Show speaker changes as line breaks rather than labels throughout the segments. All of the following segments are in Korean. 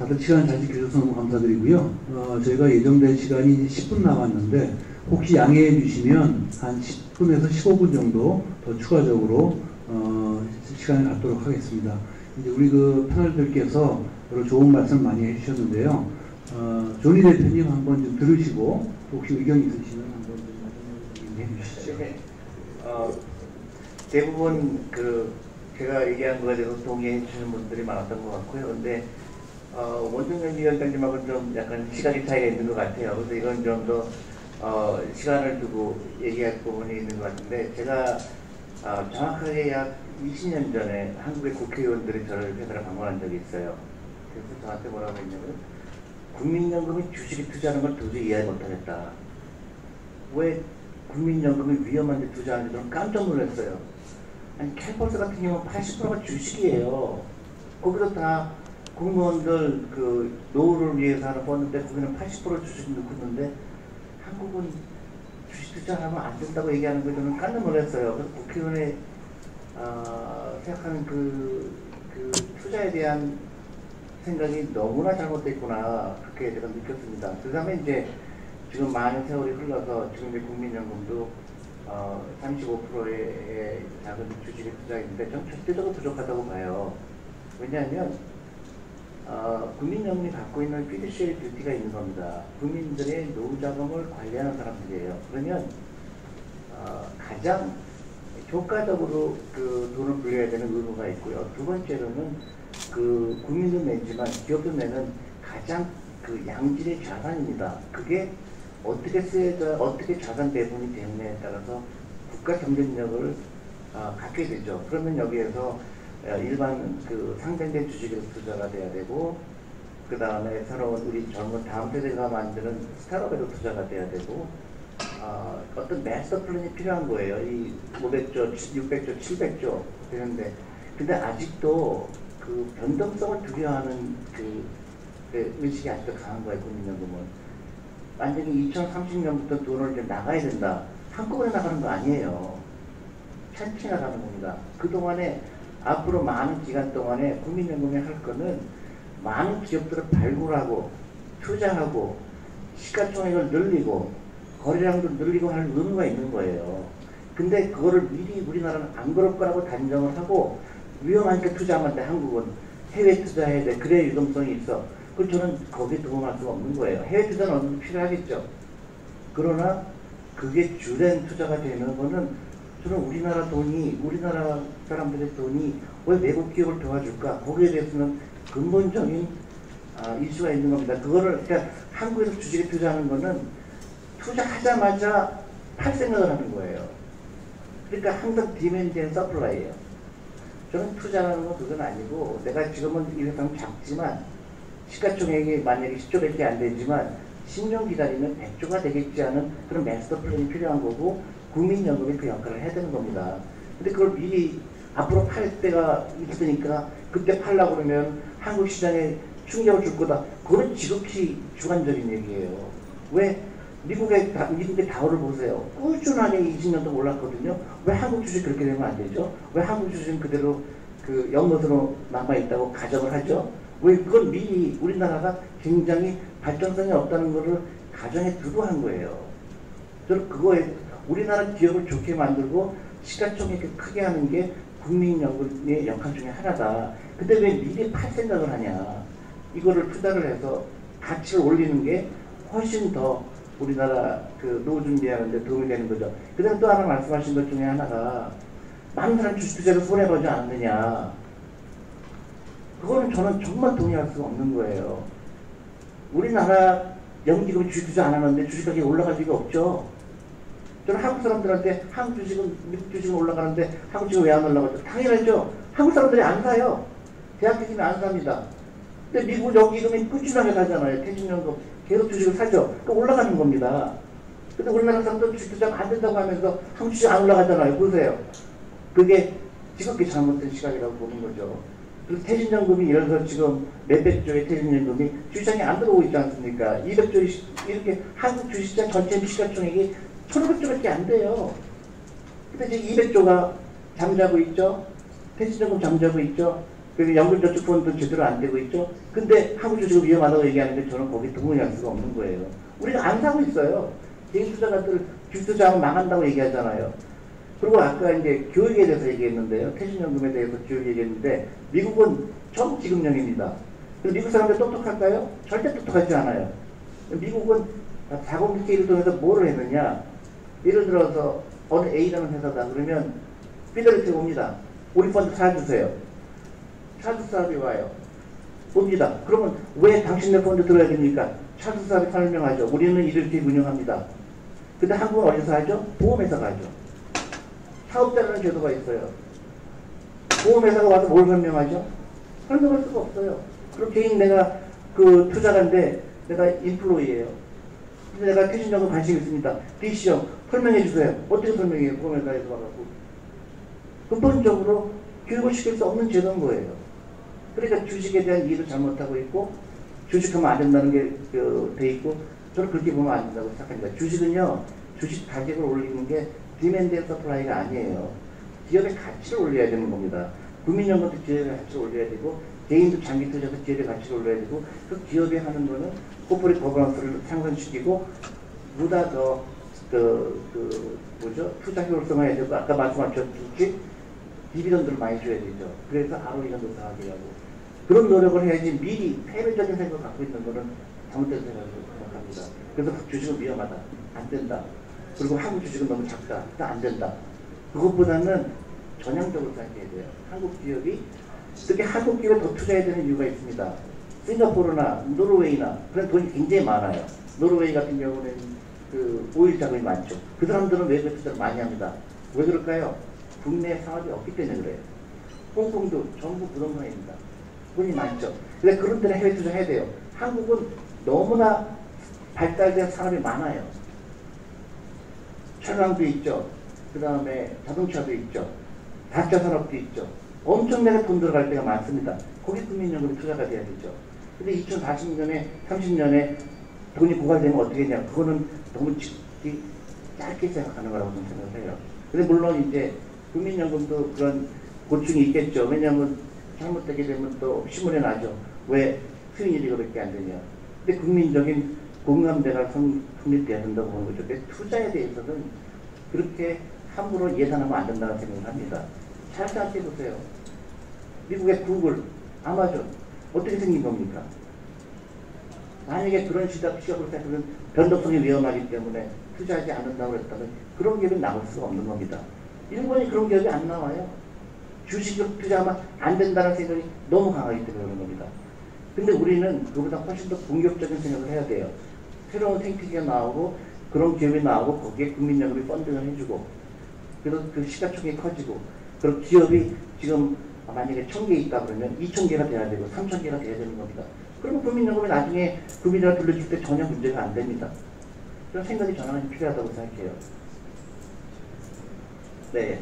다들 시간 잘 지켜주셔서 너무 감사드리고요. 저희가 예정된 시간이 10분 남았는데 혹시 양해해 주시면 한 10분에서 15분 정도 더 추가적으로 시간을 갖도록 하겠습니다. 이제 우리 그 패널들께서 여러 좋은 말씀 많이 해주셨는데요. 조니 대표님 한번 좀 들으시고 혹시 의견 있으시면 한번 좀 얘기해 주시죠.
네. 대부분 제가 얘기한 거에 대해서 동의해 주시는 분들이 많았던 것 같고요. 근데 원동현 위원장님하고 좀 약간 시각의 차이가 있는 것 같아요. 그래서 이건 좀 더 시간을 두고 얘기할 부분이 있는 것 같은데, 제가 정확하게 약 20년 전에 한국의 국회의원들이 저를 회사를 방문한 적이 있어요. 그래서 저한테 뭐라고 했냐면, 국민연금이 주식에 투자하는 걸 도저히 이해 못하겠다. 왜 국민연금이 위험한데 투자하는지 저는 깜짝 놀랐어요. 아니, 캘퍼스 같은 경우는 80%가 주식이에요. 거기서 다 공무원들 노후를 위해서 하는 펀드인데 거기는 80% 주식 넣고 있는데 한국은 주식 투자하면 안 된다고 얘기하는 거 저는 깜짝 놀랐어요. 그래서 국회의원의 생각하는 그 투자에 대한 생각이 너무나 잘못됐구나, 그렇게 제가 느꼈습니다. 그 다음에 이제 지금 많은 세월이 흘러서 지금 이제 국민연금도 35%의 작은 주식에 투자했는데 전 절대적으로 부족하다고 봐요. 왜냐하면 국민연금이 갖고 있는 피듀시어리 듀티가 있는 겁니다. 국민들의 노후 자금을 관리하는 사람들이에요. 그러면 가장 효과적으로 돈을 불려야 되는 의무가 있고요. 두 번째로는 국민도 내지만 기업도 내는 가장 양질의 자산입니다. 그게 어떻게 쓰여져, 어떻게 자산 배분이 되느냐에 따라서 국가 경쟁력을 갖게 되죠. 그러면 여기에서 일반 상장된 주식에서 투자가 돼야 되고, 그 다음에 새로운 우리 젊은 다음 세대가 만드는 스타트업에도 투자가 돼야 되고, 어떤 마스터 플랜이 필요한 거예요. 이 500조, 600조, 700조 되는데, 근데 아직도 변동성을 두려워하는 의식이 아직도 강한 거예요, 국민연금은. 완전히 2030년부터 돈을 이제 나가야 된다. 한꺼번에 나가는 거 아니에요. 천천히 나가는 겁니다. 그동안에 앞으로 많은 기간 동안에 국민연금이 할 거는 많은 기업들을 발굴하고 투자하고 시가총액을 늘리고 거래량도 늘리고 할 의무가 있는 거예요. 근데 그거를 미리 우리나라는 안 그럴 거라고 단정을 하고 위험하니까 투자하면 돼. 한국은 해외 투자해야 돼. 그래야 유동성이 있어. 그래서 저는 거기에 도움할 수가 없는 거예요. 해외 투자는 어느 정도 필요하겠죠. 그러나 그게 주된 투자가 되는 거는 저는 우리나라 사람들의 돈이 왜 외국 기업을 도와줄까? 거기에 대해서는 근본적인 이슈가 있는 겁니다. 그러니까 한국에서 주식에 투자하는 거는 투자하자마자 팔 생각을 하는 거예요. 그러니까 항상 디맨드 앤 서플라이예요. 저는 투자하는 건 그건 아니고, 내가 지금은 이 회사는 작지만 시가총액이 만약에 10조밖에 안 되지만 10년 기다리면 100조가 되겠지 하는 그런 마스터 플랜이 필요한 거고, 국민연금이 그 역할을 해야 되는 겁니다. 근데 그걸 미리 앞으로 팔 때가 있으니까 그때 팔려고 그러면 한국 시장에 충격을 줄 거다. 그건 지극히 주관적인 얘기예요. 왜 미국의 다우를 보세요. 꾸준하게 20년 동안 올랐거든요. 왜 한국 주식 그렇게 되면 안 되죠? 왜 한국 주식은 그대로 연못으로 남아있다고 가정을 하죠? 왜 그건 미리 우리나라가 굉장히 발전성이 없다는 것을 가정에 두고 한 거예요. 저는 그거에 우리나라 기업을 좋게 만들고 시가총액을 크게 하는 게 국민연금의 역할 중에 하나다. 근데 왜 미리 팔 생각을 하냐? 이거를 투자를 해서 가치를 올리는 게 훨씬 더 우리나라 노후 준비하는 데 도움이 되는 거죠. 그 다음에 또 하나 말씀하신 것 중에 하나가 많은 사람 주식 투자로 손해보지 않느냐. 그거는 저는 정말 동의할 수가 없는 거예요. 우리나라 연기금이 주식 투자 안 하는데 주식 가격이 올라갈 리가 없죠. 저는 한국 사람들한테 한국 주식은, 미국 주식은 올라가는데 한국 주식은 왜 안 올라가죠? 당연하죠. 한국 사람들이 안 사요. 대학 교수님이 안 삽니다. 근데 미국 연기금이 꾸준하게 사잖아요. 퇴직연금 계속 주식을 사죠. 그 올라가는 겁니다. 근데 우리나라 사람들은 주식 투자가 안 된다고 하면서 한국 주식 안 올라가잖아요. 보세요. 그게 지극히 잘못된 시각이라고 보는 거죠. 그래서 퇴직연금이 예를 들어 지금 몇백 조의 퇴직연금이 주시장에 안 들어오고 있지 않습니까? 200조 이렇게 한국 주식시장 전체 시가총액이 1,500조밖에 안 돼요. 근데 지금 200조가 잠자고 있죠. 퇴직연금 잠자고 있죠. 그래서 연금저축펀드 제대로 안 되고 있죠. 근데 한국주식은 위험하다고 얘기하는데 저는 거기 동의할 수가 없는 거예요. 우리가 안 사고 있어요. 개인 투자가들 주투자하면 망한다고 얘기하잖아요. 그리고 아까 이제 교육에 대해서 얘기했는데요. 퇴직연금에 대해서 교육 얘기했는데 미국은 전지급령입니다. 미국 사람들 똑똑할까요? 절대 똑똑하지 않아요. 미국은 자본주의를 통해서 뭐를 했느냐. 예를 들어서 어느 A라는 회사다 그러면 피델리티 옵니다. 우리 펀드 사주세요. 차주 사업이 와요. 옵니다. 그러면 왜 당신네 펀드 들어야 됩니까? 차주 사업이 설명하죠. 우리는 이렇게 운영합니다. 근데 한국은 어디서 하죠? 보험회사가 하죠. 사업자라는 제도가 있어요. 보험회사가 와서 뭘 설명하죠? 설명할 수가 없어요. 그럼 개인 내가 그 투자가인데 내가 인플로이예요. 근데 내가 퇴직연금 관심 있습니다. D씨형 설명해 주세요. 어떻게 설명해요? 보험회사에서 와가지고. 근본적으로 교육을 시킬 수 없는 제도인 거예요. 그러니까 주식에 대한 이해도 잘못하고 있고 주식하면 안 된다는 게 돼 있고 저는 그렇게 보면 안 된다고 생각합니다. 주식은요. 주식 가격을 올리는 게 디맨드 앤 서플라이가 아니에요. 기업의 가치를 올려야 되는 겁니다. 국민연금도 기업의 가치를 올려야 되고 개인도 장기 투자에서 기업의 가치를 올려야 되고 그 기업이 하는 거는 코퍼레이트 거버넌스를 상승시키고 보다 더 투자 효율성을 해야 되고 아까 말씀하셨듯이 디비던드를 많이 줘야 되죠. 그래서 ROE가 높아지게 하고 그런 노력을 해야지 미리 패배적인 생각을 갖고 있는 거는 잘못된 생각합니다. 그래서 주식은 위험하다. 안 된다. 그리고 한국 주식은 너무 작다. 안 된다. 그것보다는 전향적으로 생각해야 돼요. 한국 기업이 특히 한국 기업에 더 투자해야 되는 이유가 있습니다. 싱가포르나 노르웨이나 그런 돈이 굉장히 많아요. 노르웨이 같은 경우는 그 오일 자금이 많죠. 그 사람들은 외국에 투자를 많이 합니다. 왜 그럴까요? 국내 사업이 없기 때문에 그래요. 홍콩도 전부 부동산입니다. 돈이 많죠. 그래서 그런 데는 해외 투자해야 돼요. 한국은 너무나 발달된 산업이 많아요. 철강도 있죠. 그 다음에 자동차도 있죠. 다차 산업도 있죠. 엄청나게 돈 들어갈 때가 많습니다. 거기 국민연금이 투자가 돼야 되죠. 근데 2040년에 30년에 돈이 고갈되면 어떻게 했냐. 그거는 너무 짧게 생각하는 거라고 저는 생각을 해요. 근데 물론 이제 국민연금도 그런 고충이 있겠죠. 왜냐하면 잘못되게 되면 또 신문에 나죠. 왜 수익률이 그렇게 안 되냐. 근데 국민적인 공감대가 성립돼야 된다고 보는 거죠. 근데 투자에 대해서는 그렇게 함부로 예산하면 안 된다고 생각을 합니다. 잘 생각해 보세요. 미국의 구글, 아마존 어떻게 생긴 겁니까? 만약에 그런 시각으로 생각하면 변동성이 위험하기 때문에 투자하지 않는다고 했다면 그런 기업이 나올 수가 없는 겁니다. 일본이 그런 기업이 안 나와요. 주식을 투자하면 안 된다는 생각이 너무 강하기 때문에 그런 겁니다. 근데 우리는 그보다 훨씬 더 공격적인 생각을 해야 돼요. 새로운 생태계가 나오고 그런 기업이 나오고 거기에 국민연금이 펀딩을 해주고 그래서 그 시가총액이 커지고 그리고 기업이 지금 만약에 1000개 있다 그러면 2000개가 돼야 되고 3000개가 돼야 되는 겁니다. 그러면 국민연금이 나중에 국민연금 돌려줄 때 전혀 문제가 안 됩니다. 그런 생각이 저는 필요하다고 생각해요. 네.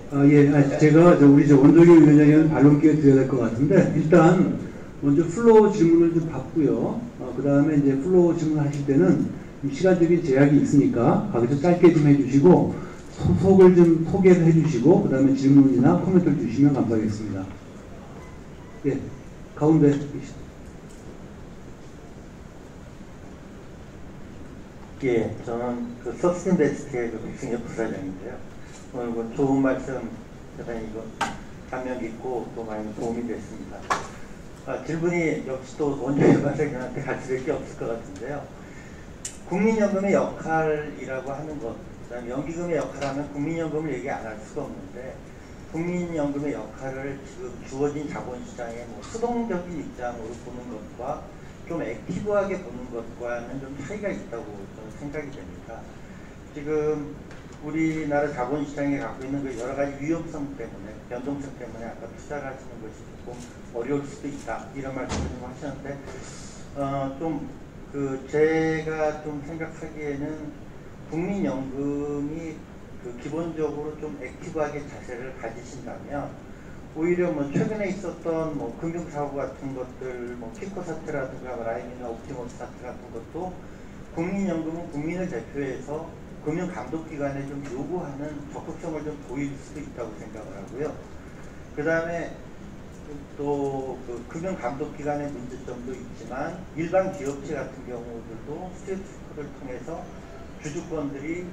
제가 우리 원동희 위원장님은 반론 기회 드려야 될 것 같은데 일단 먼저 플로우 질문을 좀 받고요. 그 다음에 이제 플로우 질문 하실 때는 시간적인 제약이 있으니까 거기서 짧게 좀 해주시고 속을 좀 소개를 해주시고 그 다음에 질문이나 코멘트를 주시면 감사하겠습니다. 예, 가운데.
예, 저는 그 서스틴베스트의 백승엽 부사장인데요. 오늘 뭐 좋은 말씀 대단히 이거 감명 깊고 또 많이 도움이 됐습니다. 질문이 역시 또 원장님 부사장님한테 같이 될 게 없을 것 같은데요. 국민연금의 역할이라고 하는 것, 그다음에 연기금의 역할하면 국민연금을 얘기 안 할 수가 없는데 국민연금의 역할을 지금 주어진 자본시장의 뭐 수동적인 입장으로 보는 것과 좀 액티브하게 보는 것과는 좀 차이가 있다고 저는 생각이 됩니다. 지금 우리나라 자본시장이 갖고 있는 그 여러 가지 위험성 때문에, 변동성 때문에 아까 투자를 하시는 것이 조금 어려울 수도 있다 이런 말씀을 좀 하셨는데 제가 좀 생각하기에는 국민연금이 그 기본적으로 좀 액티브하게 자세를 가지신다면 오히려 뭐 최근에 있었던 뭐 금융사고 같은 것들, 뭐 키코 사태라든가 라임이나 옵티머스 사태 같은 것도 국민연금은 국민을 대표해서 금융감독기관에 좀 요구하는 적극성을 좀 보일 수도 있다고 생각을 하고요. 그 다음에 또 그 금융감독기관의 문제점도 있지만 일반 기업체 같은 경우들도 스테이트스코를 통해서 주주권들이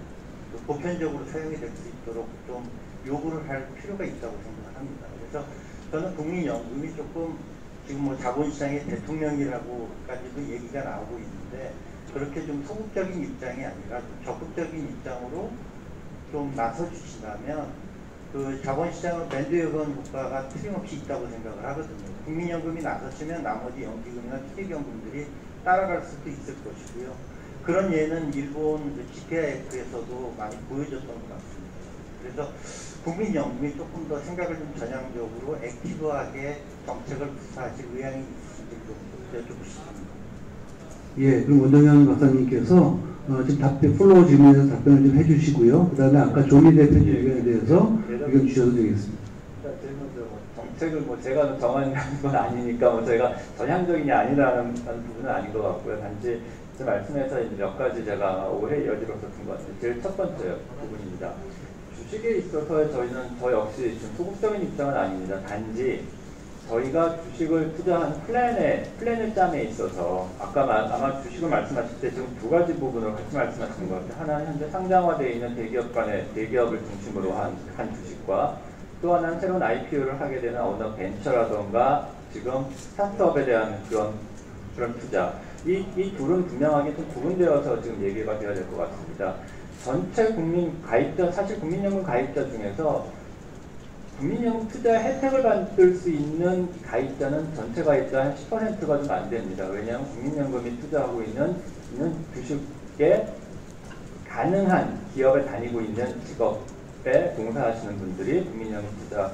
보편적으로 사용이 될 수 있도록 좀 요구를 할 필요가 있다고 생각합니다. 그래서 저는 국민연금이 조금 지금 뭐 자본시장의 대통령이라고까지도 얘기가 나오고 있는데 그렇게 좀 소극적인 입장이 아니라 좀 적극적인 입장으로 좀 나서주신다면 그 자본시장은 밴드웨건 효과가 틀림없이 있다고 생각을 하거든요. 국민연금이 나서시면 나머지 연기금이나 퇴직연금들이 따라갈 수도 있을 것이고요. 그런 예는 일본 GPIF에서도 많이 보여줬던 것 같습니다. 그래서 국민연금이 조금 더 생각을 좀 전향적으로 액티브하게 정책을 구사하실 의향이 있으신지 좀 여쭙고 싶습니다.
예, 그럼 원정현 박사님께서 지금 플로우 질문에서 답변을 좀 해주시고요. 그 다음에 아까 조미 대표 의견에 대해서 의견 주셔도 되겠습니다.
정책을 뭐 제가 정하는 건 아니니까 뭐 제가 전향적이냐 아니라는 부분은 아닌 것 같고요. 단지 제 말씀에서 몇 가지 제가 오해 여지로 썼던 것 같아요. 제일 첫 번째 부분입니다. 주식에 있어서 저 역시 지금 소극적인 입장은 아닙니다. 단지 저희가 주식을 투자하는 플랜을 짬에 있어서 아까 아마 주식을 말씀하실 때 지금 두 가지 부분을 같이 말씀하시는 것 같아요. 하나는 현재 상장화되어 있는 대기업을 중심으로 한 주식과 또 하나는 새로운 IPO를 하게 되는 어느 벤처라던가 지금 스타트업에 대한 그런 투자. 이 둘은 분명하게 좀 구분되어서 지금 얘기가 되어야 될 것 같습니다. 전체 국민 가입자, 사실 국민연금 가입자 중에서 국민연금 투자 혜택을 받을 수 있는 가입자는 전체 가입자 한 10%가 좀 안 됩니다. 왜냐하면 국민연금이 투자하고 있는 주식에 가능한 기업에 다니고 있는 직업에 종사하시는 분들이 국민연금 투자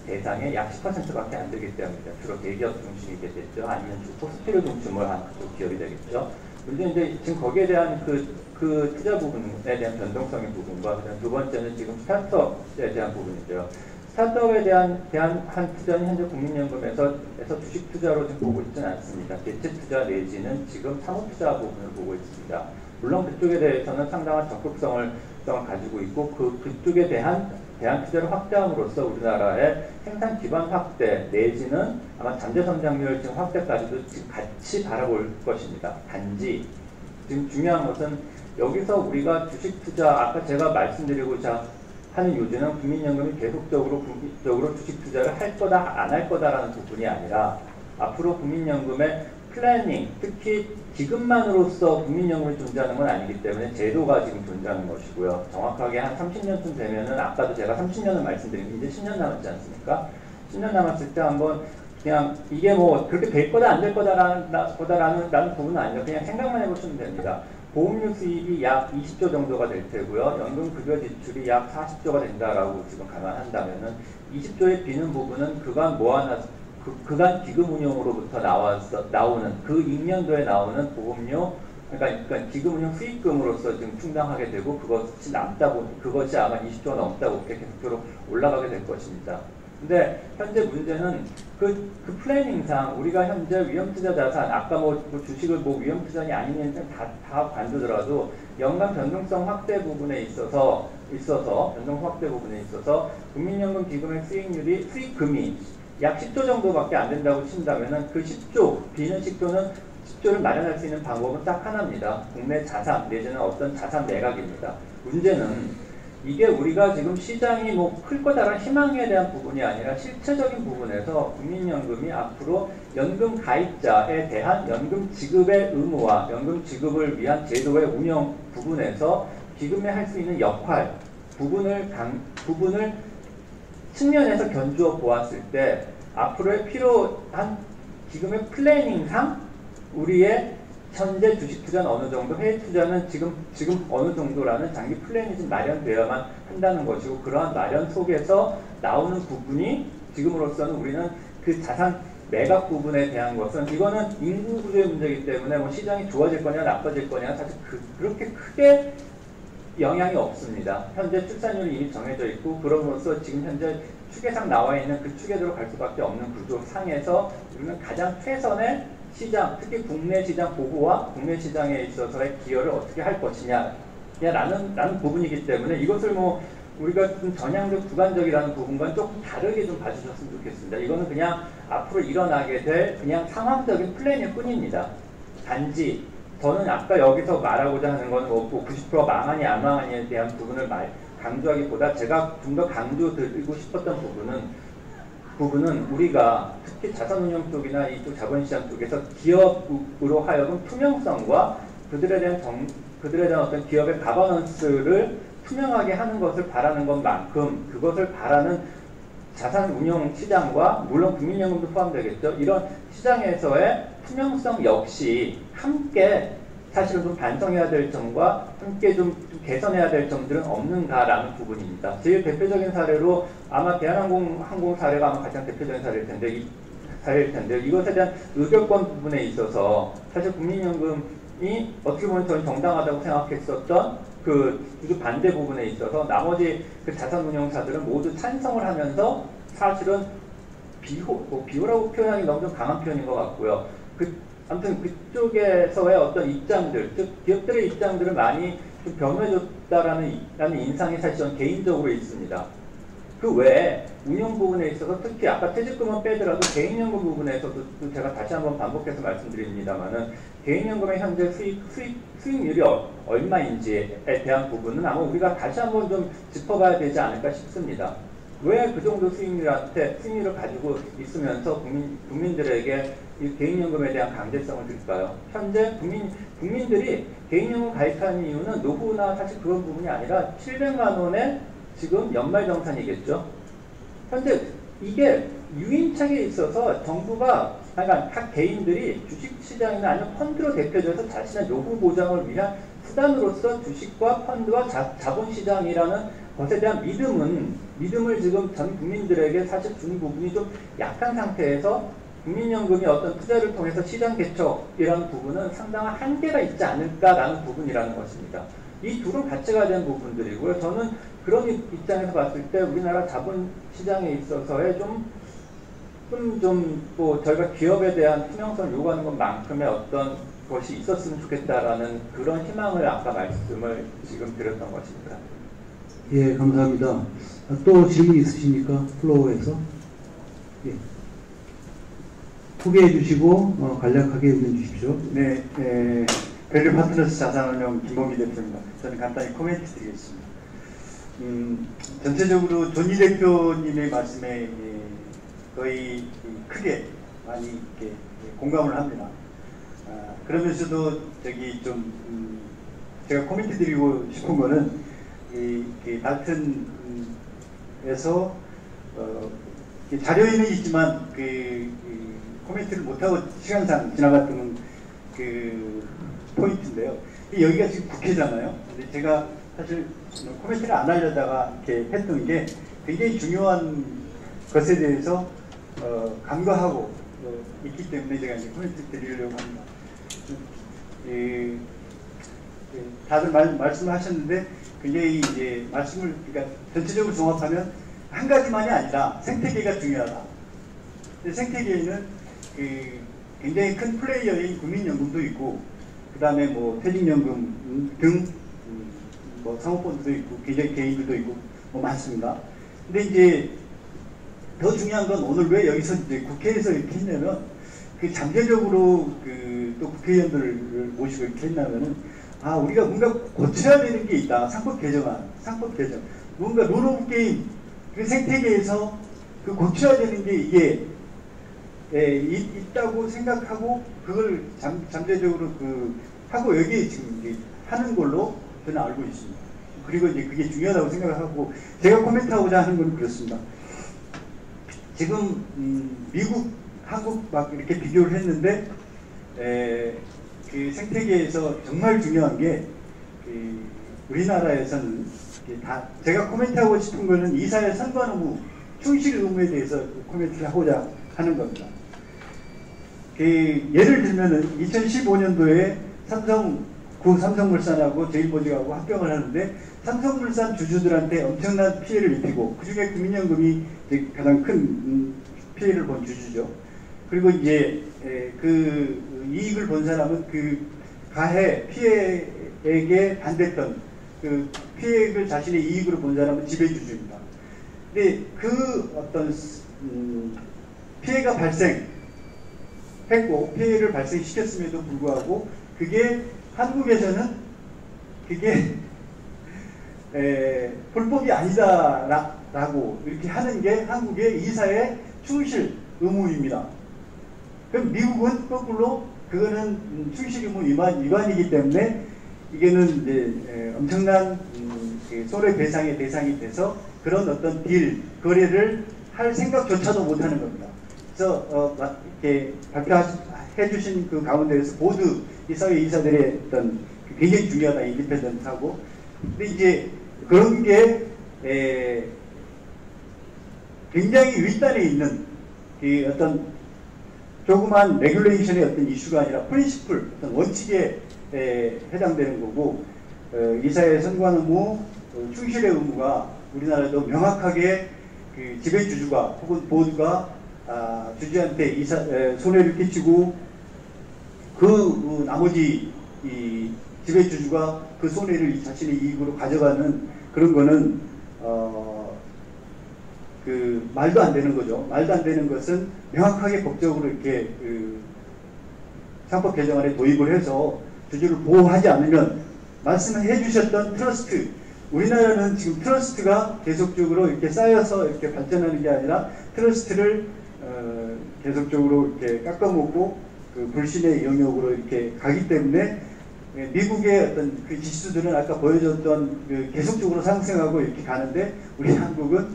대상의 약 10%밖에 안 되기 때문입니다. 주로 대기업 중심이겠죠. 아니면 포스피를 중심으로 한 그쪽 기업이 되겠죠. 문제는 이제 지금 거기에 대한 그 투자 부분에 대한 변동성의 부분과 그다음 두 번째는 지금 스타트업에 대한 부분이죠. 스타트업에 대한 한 투자는 현재 국민연금에서 주식 투자로 지금 보고 있지는 않습니다. 대체 투자 내지는 지금 사무 투자 부분을 보고 있습니다. 물론 그쪽에 대해서는 상당한 적극성을 가지고 있고 그쪽에 대한 투자를 확대함으로써 우리나라의 생산 기반 확대 내지는 아마 잠재 성장률 지금 확대까지도 지금 같이 바라볼 것입니다. 단지 지금 중요한 것은 여기서 우리가 주식 투자 아까 제가 말씀드리고자 하는 요지는 국민연금이 계속적으로 주식 투자를 할 거다 안 할 거다라는 부분이 아니라 앞으로 국민연금의 플래닝, 특히 기금만으로서 국민연금이 존재하는 건 아니기 때문에 제도가 지금 존재하는 것이고요. 정확하게 한 30년쯤 되면은 아까도 제가 30년을 말씀드린 이제 10년 남았지 않습니까? 10년 남았을 때 한번 그냥 이게 뭐 그렇게 될 거다 안 될 거다라는 부분은 아니라 그냥 생각만 해보시면 됩니다. 보험료 수입이 약 20조 정도가 될 테고요. 연금급여 지출이 약 40조가 된다라고 지금 감안한다면은 20조의 비는 부분은 그간 기금 운용으로부터 나오는 그 익년도에 나오는 보험료 그러니까 기금 운용 수익금으로서 지금 충당하게 되고 그것이 아마 20조가 넘다고 계속적으로 올라가게 될 것입니다. 근데 현재 문제는 그 플래닝상 우리가 현재 위험투자 자산 아까 주식을 위험투자니 아니면 다 관두더라도 연간 변동성 확대 부분에 있어서 국민연금 기금의 수익금이 약 10조 정도밖에 안 된다고 친다면은 그 10조 비는 10조를 마련할 수 있는 방법은 딱 하나입니다. 국내 자산 내지는 어떤 자산 매각입니다. 문제는 이게 우리가 지금 시장이 클 거다라는 희망에 대한 부분이 아니라 실체적인 부분에서 국민연금이 앞으로 연금 가입자에 대한 연금 지급의 의무와 연금 지급을 위한 제도의 운영 부분에서 기금에 할 수 있는 역할 부분을 측면에서 견주어 보았을 때 앞으로의 필요한 기금의 플래닝상 우리의 현재 주식 투자는 어느 정도, 해외 투자는 지금 어느 정도라는 장기 플랜이 좀 마련되어야만 한다는 것이고 그러한 마련 속에서 나오는 부분이 지금으로서는 우리는 그 자산 매각 부분에 대한 것은 이거는 인구 구조의 문제이기 때문에 시장이 좋아질 거냐 나빠질 거냐 사실 그렇게 크게 영향이 없습니다. 현재 출산율이 이미 정해져 있고 그럼으로써 지금 현재 축에상 나와 있는 그 축에대로 갈 수밖에 없는 구조상에서 우리는 가장 최선의 시장, 특히 국내 시장 보호와 국내 시장에 있어서의 기여를 어떻게 할 것이냐라는 부분이기 때문에 이것을 우리가 좀 전향적 주관적이라는 부분과는 조금 다르게 좀 봐주셨으면 좋겠습니다. 이거는 그냥 앞으로 일어나게 될 그냥 상황적인 플랜일 뿐입니다. 단지 저는 아까 여기서 말하고자 하는 건 뭐 90% 망하니 안 망하니에 대한 부분을 강조하기보다 제가 좀 더 강조드리고 싶었던 부분은 우리가 특히 자산운용 쪽이나 이쪽 자본시장 쪽에서 기업으로 하여금 투명성과 그들에 대한 어떤 기업의 가버넌스를 투명하게 하는 것을 바라는 것만큼 그것을 바라는 자산운용 시장과 물론 국민연금도 포함되겠죠. 이런 시장에서의 투명성 역시 함께 사실은 좀 반성해야 될 점과 함께 좀 개선해야 될 점들은 없는가라는 부분입니다. 제일 대표적인 사례로 아마 대한항공 사례가 아마 가장 대표적인 사례일 텐데 이것에 대한 의결권 부분에 있어서 사실 국민연금이 어떻게 보면 저는 정당하다고 생각했었던 그 반대 부분에 있어서 나머지 그 자산운용사들은 모두 찬성을 하면서 사실은 비호라고 표현하기 너무 좀 강한 표현인 것 같고요. 아무튼 그쪽에서의 어떤 입장들, 즉 기업들의 입장들을 많이 좀 변호해줬다라는 인상이 사실 전 개인적으로 있습니다. 그 외에 운용 부분에 있어서 특히 아까 퇴직금은 빼더라도 개인연금 부분에서도 제가 다시 한번 반복해서 말씀드립니다만은 개인연금의 현재 수익률이 얼마인지에 대한 부분은 아마 우리가 다시 한번 좀 짚어봐야 되지 않을까 싶습니다. 왜 그 정도 수익률을 가지고 있으면서 국민들에게 이 개인연금에 대한 강제성을 줄까요? 현재 국민들이 개인연금 가입하는 이유는 노후나 사실 그런 부분이 아니라 700만 원의 지금 연말정산이겠죠. 현재 이게 유인책에 있어서 정부가 그러니까 각 개인들이 주식시장이나 아니면 펀드로 대표돼서 자신의 노후 보장을 위한 수단으로서 주식과 펀드와 자본시장이라는 것에 대한 믿음을 지금 전 국민들에게 사실 준 부분이 좀 약한 상태에서 국민연금이 어떤 투자를 통해서 시장 개척이라는 부분은 상당한 한계가 있지 않을까라는 부분이라는 것입니다. 이 둘은 같이 가야 되는 부분들이고요. 저는 그런 입장에서 봤을 때 우리나라 자본시장에 있어서의 뭐 저희가 기업에 대한 투명성을 요구하는 것만큼의 어떤 것이 있었으면 좋겠다라는 그런 희망을 아까 말씀을 지금 드렸던 것입니다.
예, 감사합니다. 또 질문 있으십니까? 플로어에서. 예. 소개해 주시고 간략하게 의견 주십시오.
네, 밸류 파트너스 자산운용 김범기 대표입니다. 저는 간단히 코멘트 드리겠습니다. 전체적으로 존니 대표님의 말씀에 거의 크게 많이 이렇게 공감을 합니다. 그러면서도 제가 코멘트 드리고 싶은 거는 달튼에서 자료에는 있지만 코멘트를 못하고 시간상 지나갔던 그 포인트인데요. 여기가 지금 국회잖아요. 근데 제가 사실 코멘트를 안 하려다가 이렇게 했던 게 굉장히 중요한 것에 대해서 간과하고 있기 때문에 제가 이제 코멘트 드리려고 합니다. 다들 말씀하셨는데 굉장히 이제 그러니까 전체적으로 종합하면 한 가지만이 아니라 생태계가 중요하다. 생태계에는 굉장히 큰 플레이어인 국민연금도 있고, 그 다음에 뭐 퇴직연금 등, 뭐 상호펀드도 있고, 개인들도 있고, 뭐 많습니다. 근데 이제 더 중요한 건 오늘 왜 여기서 이제 국회에서 이렇게 했냐면, 잠재적으로 또 국회의원들을 모시고 이렇게 했냐면은, 우리가 뭔가 고쳐야 되는 게 있다. 상법 개정. 뭔가 룰 오브 게임, 그 생태계에서 고쳐야 되는 게 이게 있다고 생각하고 그걸 잠재적으로 하고 여기에 지금 이제 하는 걸로 저는 알고 있습니다. 그리고 이제 그게 중요하다고 생각하고 제가 코멘트하고자 하는 건 그렇습니다. 지금 미국, 한국 막 이렇게 비교를 했는데 그 생태계에서 정말 중요한 게 우리나라에서는 제가 코멘트하고 싶은 거는 이사회 선관 의무, 충실 의무에 대해서 코멘트를 하고자 하는 겁니다. 예를 들면은 2015년도에 삼성물산하고 제일모직하고 합병을 하는데 삼성물산 주주들한테 엄청난 피해를 입히고 그 중에 국민연금이 가장 큰 피해를 본 주주죠. 그리고 이제 그 이익을 본 사람은 그 가해 피해에게 반대했던 그 피해액을 자신의 이익으로 본 사람은 지배주주입니다. 근데 그 어떤 피해가 발생했고 피해를 발생시켰음에도 불구하고 그게 한국에서는 그게 불법이 아니다라고 이렇게 하는 게 한국의 이사의 충실 의무입니다. 그럼 미국은 거꾸로 그거는 충실 의무 위반이기 때문에 이게는 이제 엄청난 손해배상의 대상이 돼서 그런 어떤 거래를 할 생각조차도 못하는 겁니다. 그래서 이렇게 발표해 주신 그 가운데에서 모두 이 사회 이사들의 어떤 굉장히 중요하다, 인디펜던트하고. 근데 이제 그런 게 굉장히 윗단에 있는 그 어떤 조그만 레귤레이션의 어떤 이슈가 아니라 프린시플, 어떤 원칙에 해당되는 거고, 이사의 선관 의무, 충실의 의무가 우리나라도 명확하게 그 지배주주가 혹은 보드가 주주한테 손해를 끼치고 그 나머지 이 지배주주가 그 손해를 자신의 이익으로 가져가는 그런 거는 그 말도 안 되는 거죠. 말도 안 되는 것은 명확하게 법적으로 이렇게 그 상법 개정안에 도입을 해서 주주를 보호하지 않으면 말씀해 주셨던 트러스트, 우리나라는 지금 트러스트가 계속적으로 이렇게 쌓여서 이렇게 발전하는 게 아니라 트러스트를 계속적으로 이렇게 깎아먹고 그 불신의 영역으로 이렇게 가기 때문에 미국의 어떤 그 지수들은 아까 보여줬던 그 계속적으로 상승하고 이렇게 가는데 우리 한국은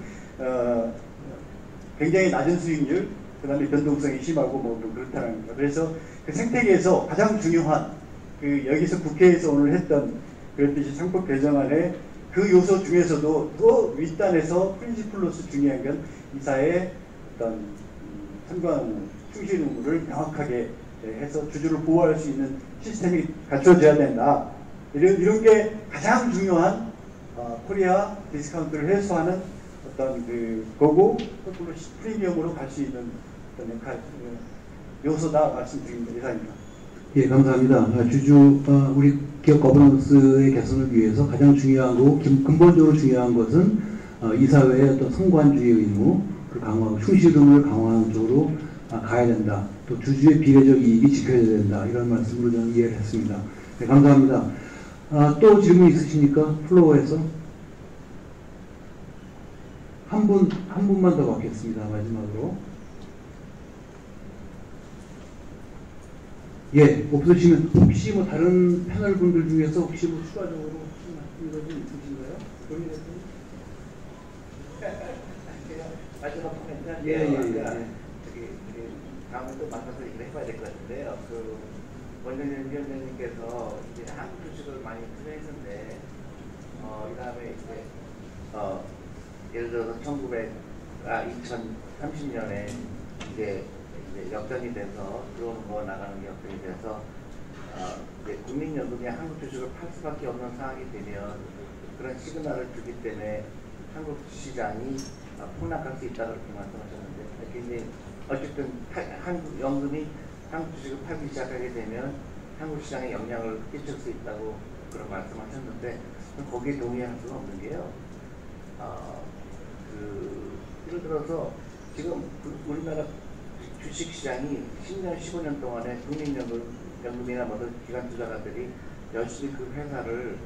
굉장히 낮은 수익률, 그 다음에 변동성이 심하고 뭐 그렇다는 거. 그래서 그 생태계에서 가장 중요한 그 여기서 국회에서 오늘 했던 그랬듯이 상법 개정안의 그 요소 중에서도 또 윗단에서 프린시플로서 중요한 건 이사의 어떤 선관 충실 의무를 명확하게 해서 주주를 보호할 수 있는 시스템이 갖춰져야 된다. 이런 게 가장 중요한 코리아 디스카운트를 해소하는 어떤 그 거고 거꾸로 프리미엄으로 갈 수 있는 어떤 역할 요소다 말씀드립니다. 이상입니다.
예, 감사합니다. 주주 우리 기업 거버넌스의 개선을 위해서 가장 중요하고 근본적으로 중요한 것은 이사회의 어떤 선관주의 의무를 강화하고 충실 의무를 강화하는 쪽으로 가야 된다. 또 주주의 비례적 이익이 지켜져야 된다. 이런 말씀으로 저는 이해를 했습니다. 네, 감사합니다. 또 질문 있으십니까? 플로어에서 한 분만 더 받겠습니다. 마지막으로. 예, 없으시면 혹시 뭐 다른 패널 분들 중에서 혹시 뭐 추가적으로 말씀이 좀 있으신가요? 본인의
마지막 코멘트 저기 다음에 또 만나서 얘기를 해봐야 될 것 같은데요. 그 원장님 위원장님께서 이제 한국 주식을 많이 투자했는데 이 다음에 이제 예를 들어서 2030년에 이제 역전이 돼서 들어오는 거 나가는 게 역전이 돼서 이제 국민연금이 한국 주식을 팔 수밖에 없는 상황이 되면 그런 시그널을 주기 때문에 한국 시장이 폭락할 수 있다 그렇게 말씀하셨는데 굉장히 어쨌든 한국 연금이 한국 주식을 팔기 시작하게 되면 한국 시장에 영향을 끼칠 수 있다고 그런 말씀하셨는데 거기에 동의할 수는 없는 게요. 예를 들어서 지금 우리나라 주식시장이 10년, 15년 동안에 국민연금이나 모든 기관투자가들이 열심히 그 회사를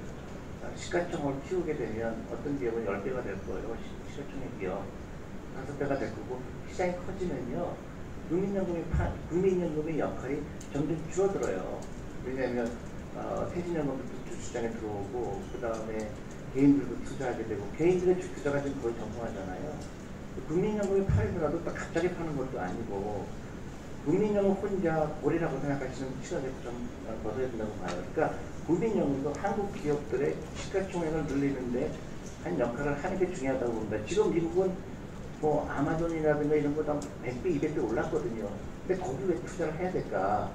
시가총을 키우게 되면 어떤 기업은 10배가 될 거예요. 시가총의 기업 5배가 될 거고 시장이 커지면요. 국민연금의 역할이 점점 줄어들어요. 왜냐하면 퇴직연금도 주시장에 들어오고 그 다음에 개인들도 투자하게 되고 개인들의 투자가 지금 거의 전무하잖아요. 국민연금이 팔더라도 또 갑자기 파는 것도 아니고 국민연금 혼자 오리라고 생각하시는 시간이 좀 벗어야 된다고 봐요. 그러니까 국민연금도 한국 기업들의 시가총액을 늘리는데 한 역할을 하는 게 중요하다고 봅니다. 지금 미국은 뭐 아마존이라든가 이런 거 다 100배, 200배 올랐거든요. 근데 거기 왜 투자를 해야 될까?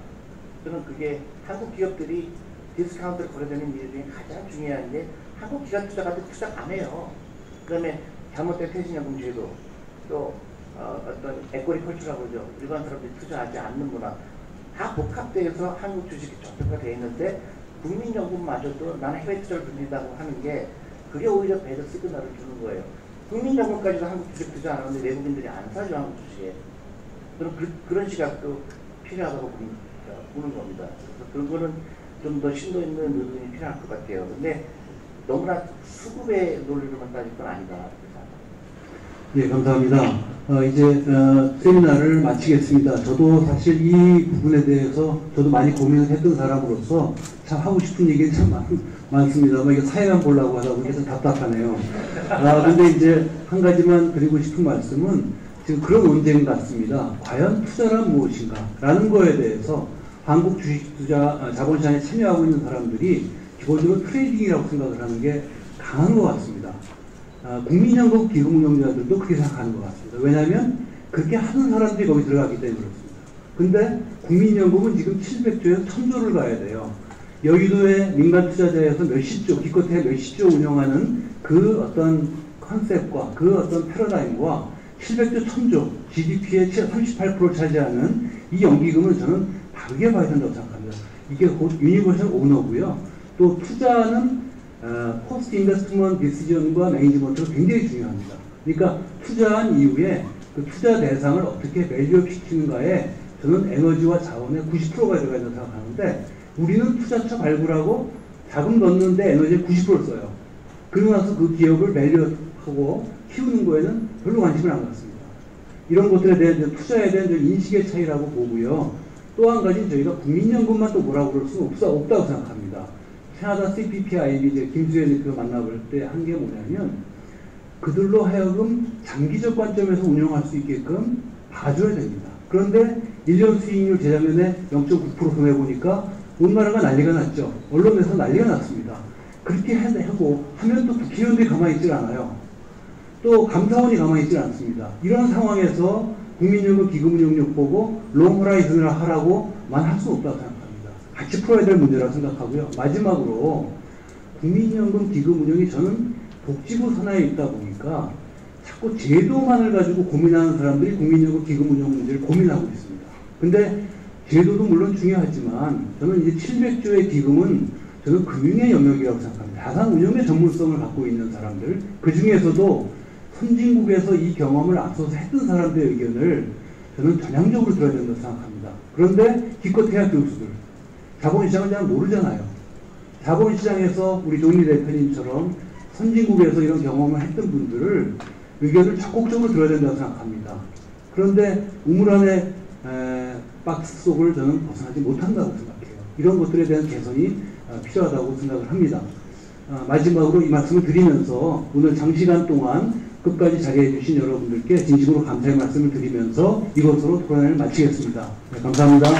저는 그게 한국 기업들이 디스카운트를 거래되는 이유 중에 가장 중요한 게 한국 기관 투자가들 투자 안 해요. 그 다음에 잘못된 퇴직연금 제도, 또 어떤 에코리 컬처라고 그러죠. 일반 사람들이 투자하지 않는 문화 다 복합돼서 한국 주식이 저평가되어 있는데 국민연금마저도 나는 해외 투자를 돌린다고 하는 게 그게 오히려 배드 시그널을 주는 거예요. 국민연금까지도 한국 주식 투자 안 하는데 외국인들이 안 사죠, 한국 주식에. 그런 시각도 필요하다고 보는 겁니다. 그래서 그거는 좀 더 심도 있는 의견이 필요할 것 같아요. 근데 너무나 수급의 논리로만 따질 건 아니다.
예, 감사합니다. 이제 세미나를 마치겠습니다. 저도 사실 이 부분에 대해서 저도 많이 고민을 했던 사람으로서 참 하고 싶은 얘기는 참 많습니다. 이게 사회만 보려고 하다 보니까 좀 답답하네요. 근데 이제 한 가지만 드리고 싶은 말씀은 지금 그런 논쟁 같습니다. 과연 투자란 무엇인가? 라는 거에 대해서 한국 주식 투자 자본시장에 참여하고 있는 사람들이 기본적으로 트레이딩이라고 생각을 하는 게 강한 것 같습니다. 국민연금 기금운용자들도 그렇게 생각하는 것 같습니다. 왜냐하면 그렇게 하는 사람들이 거기 들어가기 때문에 그렇습니다. 근데 국민연금은 지금 700조에서 1000조를 가야 돼요. 여의도의 민간 투자자에서 몇십조, 기껏해야 몇십조 운영하는 그 어떤 컨셉과 그 어떤 패러다임과 700조, 1000조, GDP의 38%를 차지하는 이 연기금을 저는 다르게 봐야 된다고 생각합니다. 이게 곧 유니버셜 오너고요. 또 투자는 포스트 인베스트먼트 디시전과 매니지먼트가 굉장히 중요합니다. 그러니까 투자한 이후에 그 투자 대상을 어떻게 밸류업 시키는가에 저는 에너지와 자원의 90%가 들어가 있다고 생각하는데 우리는 투자처 발굴하고 자금 넣는데 에너지의 90%를 써요. 그러고 나서 그 기업을 밸류업하고 키우는 거에는 별로 관심을 안 갖습니다. 이런 것들에 대한 투자에 대한 인식의 차이라고 보고요. 또 한 가지 저희가 국민연금만 또 뭐라고 그럴 수는 없다고 생각합니다. 캐나다 CPPIB 이제 김수현이 그 만나볼 때 한 게 뭐냐면 그들로 하여금 장기적 관점에서 운영할 수 있게끔 봐줘야 됩니다. 그런데 1년 수익률 재작년에 0.9% 손해보니까 온 나라가 난리가 났죠. 언론에서 난리가 났습니다. 그렇게 하고 하면 또 국회의원들이 가만히 있질 않아요. 또 감사원이 가만히 있질 않습니다. 이런 상황에서 국민연금 기금운용력 보고 롱호라이즌을 하라고만 할 수는 없다고 생각합니다. 같이 풀어야 될 문제라고 생각하고요. 마지막으로 국민연금 기금운용이 저는 복지부 산하에 있다 보니까 자꾸 제도만을 가지고 고민하는 사람들이 국민연금 기금운용 문제를 고민하고 있습니다. 근데 제도도 물론 중요하지만 저는 이제 700조의 기금은 저는 금융의 영역이라고 생각합니다. 자산 운용의 전문성을 갖고 있는 사람들, 그 중에서도 선진국에서 이 경험을 앞서서 했던 사람들의 의견을 저는 전향적으로 들어야 된다고 생각합니다. 그런데 기껏해야 교수들, 자본시장을 잘 모르잖아요. 자본시장에서 우리 종리 대표님처럼 선진국에서 이런 경험을 했던 분들을 의견을 적극적으로 들어야 된다고 생각합니다. 그런데 우물 안에 박스 속을 저는 벗어나지 못한다고 생각해요. 이런 것들에 대한 개선이 필요하다고 생각을 합니다. 마지막으로 이 말씀을 드리면서 오늘 장시간 동안 끝까지 자리해 주신 여러분들께 진심으로 감사의 말씀을 드리면서 이것으로 토론회를 마치겠습니다. 네, 감사합니다.